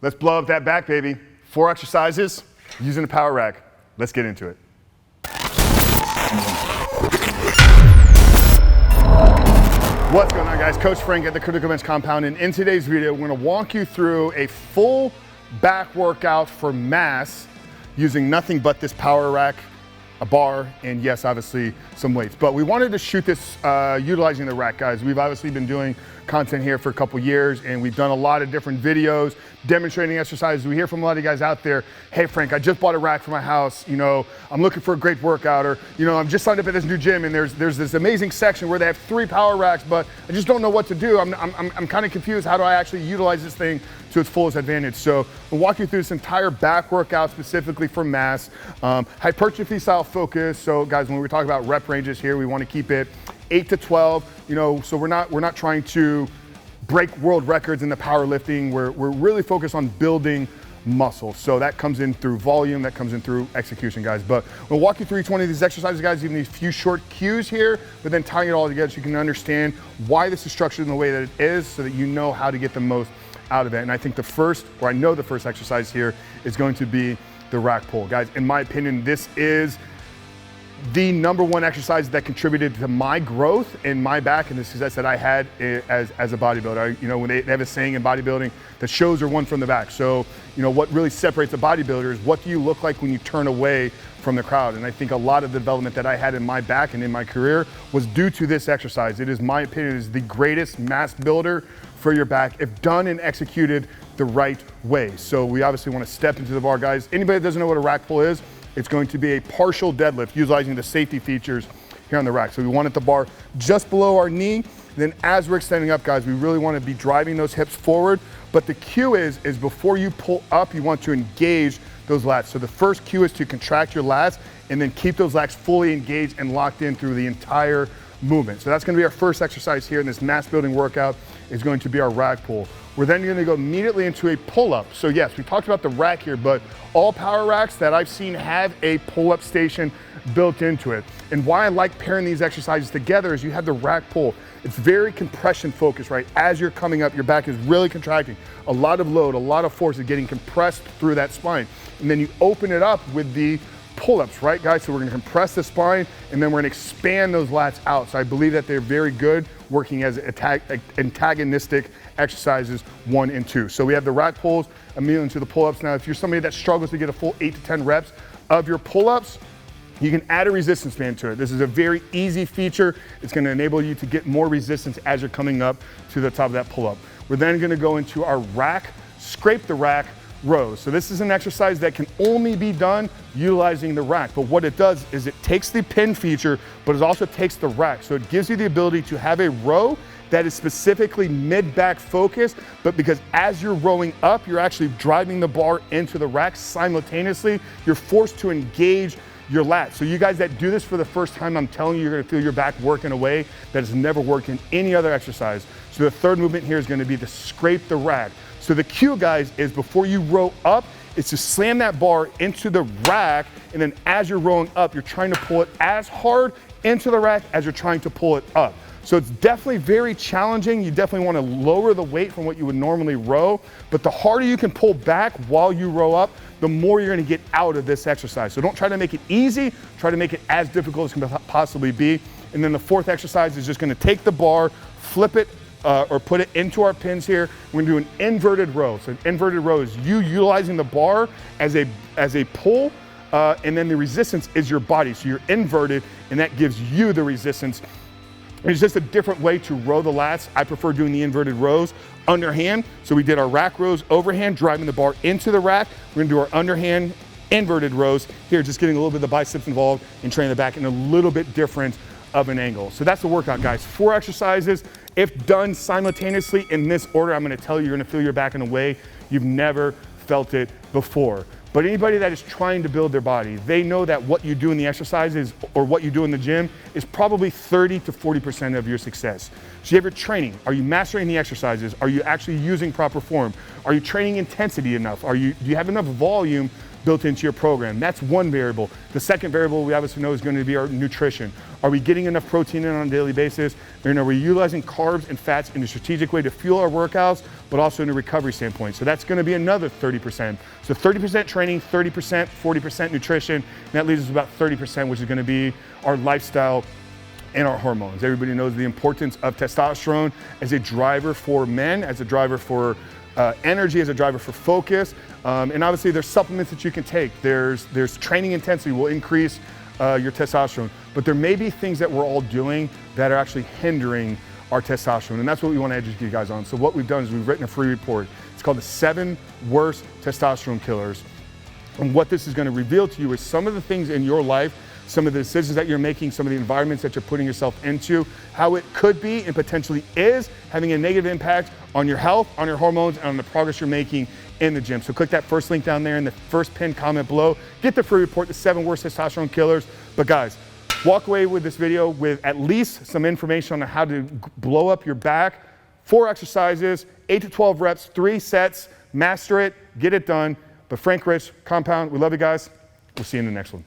Let's blow up that back, baby. 4 exercises using a power rack. Let's get into it. What's going on, guys? Coach Frank at the Critical Bench Compound, and in today's video, we're going to walk you through a full back workout for mass using nothing but this power rack, a bar, and yes, obviously some weights. But we wanted to shoot this utilizing the rack, guys. We've obviously been doing content here for a couple years, and we've done a lot of different videos demonstrating exercises. We hear from a lot of guys out there, hey Frank, I just bought a rack for my house, you know, I'm looking for a great workout, or you know, I'm just signed up at this new gym and there's this amazing section where they have 3 power racks, but I just don't know what to do. I'm kind of confused. How do I actually utilize this thing to its fullest advantage? So we'll walk you through this entire back workout specifically for mass, hypertrophy style focus. So guys, when we talk about rep ranges here, we want to keep it 8 to 12, you know, so we're not trying to break world records in the powerlifting. We're really focused on building muscle. So that comes in through volume, that comes in through execution, guys. But we'll walk you through each one of these exercises, guys, giving these few short cues here, but then tying it all together so you can understand why this is structured in the way that it is, so that you know how to get the most out of it. And I think I know the first exercise here is going to be the rack pull. Guys, in my opinion, this is the #1 exercise that contributed to my growth in my back and the success that I had as a bodybuilder. You know, when they have a saying in bodybuilding that shows are won from the back. So, you know, what really separates a bodybuilder is what do you look like when you turn away from the crowd. And I think a lot of the development that I had in my back and in my career was due to this exercise. It is, my opinion, is the greatest mass builder for your back if done and executed the right way. So we obviously want to step into the bar, guys. Anybody that doesn't know what a rack pull is, it's going to be a partial deadlift utilizing the safety features here on the rack. So we want it the bar just below our knee. And then as we're extending up, guys, we really want to be driving those hips forward. But the cue is before you pull up, you want to engage those lats. So the first cue is to contract your lats and then keep those lats fully engaged and locked in through the entire movement. So that's going to be our first exercise here in this mass building workout, is going to be our rack pull. We're then going to go immediately into a pull-up. So yes, we talked about the rack here, but all power racks that I've seen have a pull-up station built into it. And why I like pairing these exercises together is you have the rack pull. It's very compression focused, right? As you're coming up, your back is really contracting. A lot of load, a lot of force is getting compressed through that spine. And then you open it up with the pull-ups, right, guys? So we're gonna compress the spine and then we're gonna expand those lats out. So I believe that they're very good working as antagonistic exercises 1 and 2. So we have the rack pulls immediately into the pull-ups. Now, if you're somebody that struggles to get a full 8 to 10 reps of your pull-ups, you can add a resistance band to it. This is a very easy feature. It's gonna enable you to get more resistance as you're coming up to the top of that pull-up. We're then gonna go into our rack, scrape the rack rows. So this is an exercise that can only be done utilizing the rack. But what it does is it takes the pin feature, but it also takes the rack. So it gives you the ability to have a row that is specifically mid-back focused, but because as you're rowing up, you're actually driving the bar into the rack simultaneously, you're forced to engage your lats. So you guys that do this for the first time, I'm telling you, you're gonna feel your back work in a way that has never worked in any other exercise. So the third movement here is gonna be to scrape the rack. So the cue, guys, is before you row up, is to slam that bar into the rack, and then as you're rowing up, you're trying to pull it as hard into the rack as you're trying to pull it up. So it's definitely very challenging. You definitely want to lower the weight from what you would normally row, but the harder you can pull back while you row up, the more you're going to get out of this exercise. So don't try to make it easy, try to make it as difficult as it can possibly be. And then the fourth exercise is just going to take the bar, flip it, or put it into our pins here. We're gonna do an inverted row. So an inverted row is you utilizing the bar as a pull, and then the resistance is your body. So you're inverted, and that gives you the resistance. It's just a different way to row the lats. I prefer doing the inverted rows underhand. So we did our rack rows overhand, driving the bar into the rack. We're gonna do our underhand inverted rows here, just getting a little bit of the biceps involved and training the back in a little bit different of an angle. So that's the workout, guys. 4 exercises. If done simultaneously in this order, I'm gonna tell you, you're gonna feel your back in a way you've never felt it before. But anybody that is trying to build their body, they know that what you do in the exercises or what you do in the gym is probably 30 to 40% of your success. So you have your training. Are you mastering the exercises? Are you actually using proper form? Are you training intensity enough? Do you have enough volume built into your program. That's one variable. The second variable we obviously know is going to be our nutrition. Are we getting enough protein in on a daily basis? And are we utilizing carbs and fats in a strategic way to fuel our workouts, but also in a recovery standpoint? So that's going to be another 30%. So 30% training, 30%, 40% nutrition, and that leaves us about 30%, which is going to be our lifestyle and our hormones. Everybody knows the importance of testosterone as a driver for men, as a driver for energy, as a driver for focus. And obviously there's supplements that you can take. There's training intensity will increase your testosterone, but there may be things that we're all doing that are actually hindering our testosterone, and that's what we want to educate you guys on. So what we've done is we've written a free report. It's called the 7 Worst Testosterone Killers. And what this is going to reveal to you is some of the things in your life, some of the decisions that you're making, some of the environments that you're putting yourself into, how it could be and potentially is having a negative impact on your health, on your hormones, and on the progress you're making in the gym. So click that first link down there in the first pinned comment below. Get the free report, the 7 Worst Testosterone Killers. But guys, walk away with this video with at least some information on how to blow up your back. 4 exercises, 8 to 12 reps, 3 sets, master it, get it done. But Frank Rich, Compound, we love you guys. We'll see you in the next one.